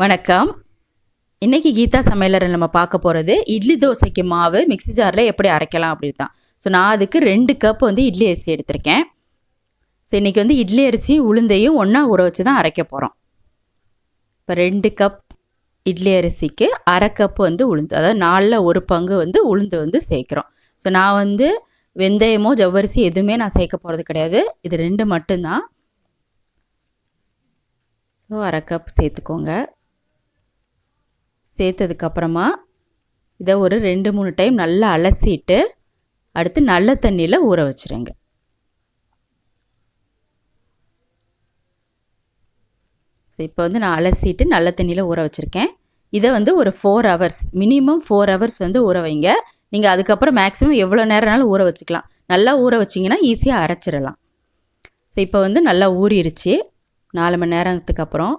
வணக்கம். இன்றைக்கி கீதா சமையலறையில் நம்ம பார்க்க போகிறது இட்லி தோசைக்கு மாவு மிக்ஸி ஜாரில் எப்படி அரைக்கலாம் அப்படி தான். ஸோ நான் அதுக்கு 2 கப் இட்லி அரிசி எடுத்திருக்கேன். ஸோ இன்றைக்கி இட்லி அரிசி உளுந்தையும் ஒன்றா ஊற வச்சு தான் அரைக்க போகிறோம். இப்போ 2 கப் இட்லி அரிசிக்கு அரை கப் உளுந்து, அதாவது 4ல் 1 பங்கு உளுந்து சேர்க்குறோம். ஸோ நான் வெந்தயமோ ஜவ்வரிசி எதுவுமே நான் சேர்க்க போகிறது கிடையாது. இது 2 மட்டும்தான். ஸோ அரை கப் சேர்த்துக்கோங்க. சேர்த்ததுக்கப்புறமா இதை ஒரு 2-3 டைம் நல்லா அலசிட்டு அடுத்து நல்ல தண்ணியில் ஊற வச்சுருங்க. ஸோ இப்போ நான் அலசிட்டு நல்ல தண்ணியில் ஊற வச்சுருக்கேன். இதை ஒரு 4 ஹவர்ஸ், மினிமம் 4 ஹவர்ஸ் ஊற வைங்க. நீங்கள் அதுக்கப்புறம் மேக்ஸிமம் எவ்வளோ நேரம்னாலும் ஊற வச்சுக்கலாம். நல்லா ஊற வச்சிங்கன்னா ஈஸியாக அரைச்சிடலாம். ஸோ இப்போ நல்லா ஊறிடுச்சு. 4 மணி நேரத்துக்கு அப்புறம்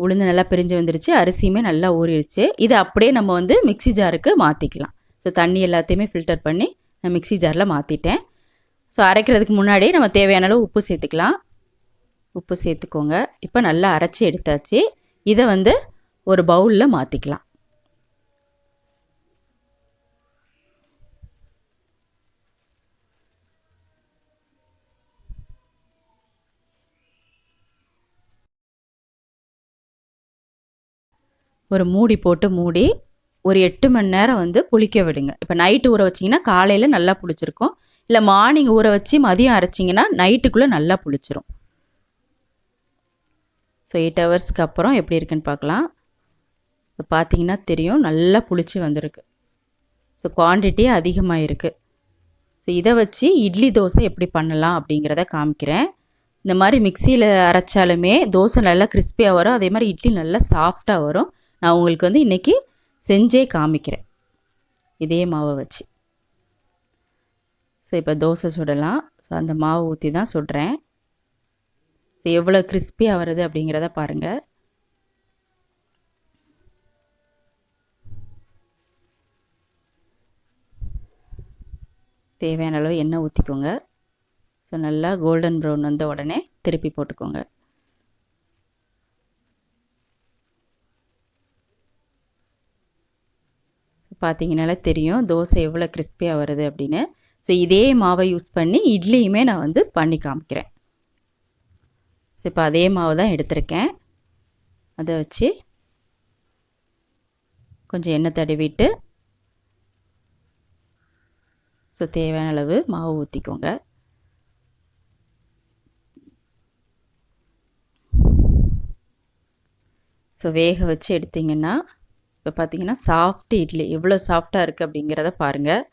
உளுந்து நல்லா பிரிஞ்சு வந்துருச்சு, அரிசியுமே நல்லா ஊறிடுச்சு. இதை அப்படியே நம்ம மிக்ஸி ஜாருக்கு மாற்றிக்கலாம். ஸோ தண்ணி எல்லாத்தையுமே ஃபில்டர் பண்ணி நான் மிக்ஸி ஜாரில் மாற்றிட்டேன். ஸோ அரைக்கிறதுக்கு முன்னாடியே நம்ம தேவையான அளவு உப்பு சேர்த்துக்கலாம். உப்பு சேர்த்துக்கோங்க. இப்போ நல்லா அரைச்சி எடுத்தாச்சு. இதை ஒரு பவுலில் மாற்றிக்கலாம். ஒரு மூடி போட்டு மூடி ஒரு 8 மணி நேரம் புளிக்க விடுங்க. இப்போ நைட்டு ஊற வச்சிங்கன்னா காலையில் நல்லா புளிச்சிருக்கும். இல்லை மார்னிங் ஊற வச்சு மதியம் அரைச்சிங்கன்னா நைட்டுக்குள்ளே நல்லா புளிச்சிரும். ஸோ 8 ஹவர்ஸ்க்கு அப்புறம் எப்படி இருக்குன்னு பார்க்கலாம். இப்போ பார்த்தீங்கன்னா தெரியும், நல்லா புளிச்சு வந்திருக்கு. ஸோ குவான்டிட்டி அதிகமாக இருக்குது. ஸோ இதை வச்சு இட்லி தோசை எப்படி பண்ணலாம் அப்படிங்கிறத காமிக்கிறேன். இந்த மாதிரி மிக்சியில் அரைச்சாலுமே தோசை நல்லா கிறிஸ்பியாக வரும், அதே மாதிரி இட்லி நல்லா சாஃப்டாக வரும். நான் உங்களுக்கு இன்றைக்கி செஞ்சே காமிக்கிறேன் இதே மாவை வச்சு. ஸோ இப்போ தோசை சுடலாம். ஸோ அந்த மாவு ஊற்றி தான் சுடுறேன். ஸோ எவ்வளோ கிறிஸ்பியாக வருது அப்படிங்கிறத பாருங்கள். தேவையான அளவு எண்ணெய் ஊற்றிக்கோங்க. ஸோ நல்லா கோல்டன் ப்ரௌன் வந்த உடனே திருப்பி போட்டுக்கோங்க. பார்த்தீங்கனாலே தெரியும் தோசை எவ்வளோ கிறிஸ்பியாக வருது அப்படின்னு. ஸோ இதே மாவை யூஸ் பண்ணி இட்லியுமே நான் பண்ணி காமிக்கிறேன். ஸோ இப்போ அதே மாவு தான் எடுத்திருக்கேன். அதை வச்சு கொஞ்சம் எண்ணெய் தடவிட்டு ஸோ தேவையான அளவு மாவு ஊற்றிக்கோங்க. ஸோ வேக வச்சு எடுத்திங்கன்னா இப்போ பார்த்தீங்கன்னா சாஃப்ட் இட்லி எவ்வளோ சாஃப்டாக இருக்குது அப்படிங்கிறத பாருங்கள்.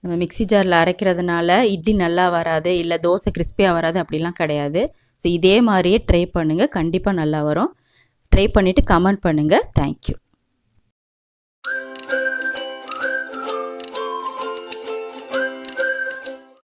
நம்ம மிக்ஸி ஜாரில் அரைக்கிறதுனால இட்லி நல்லா வராது, இல்லை தோசை கிறிஸ்பியாக வராது அப்படிலாம் கிடையாது. ஸோ இதே மாதிரியே ட்ரை பண்ணுங்கள், கண்டிப்பாக நல்லா வரும். ட்ரை பண்ணிவிட்டு கமெண்ட் பண்ணுங்கள். தேங்க்யூ.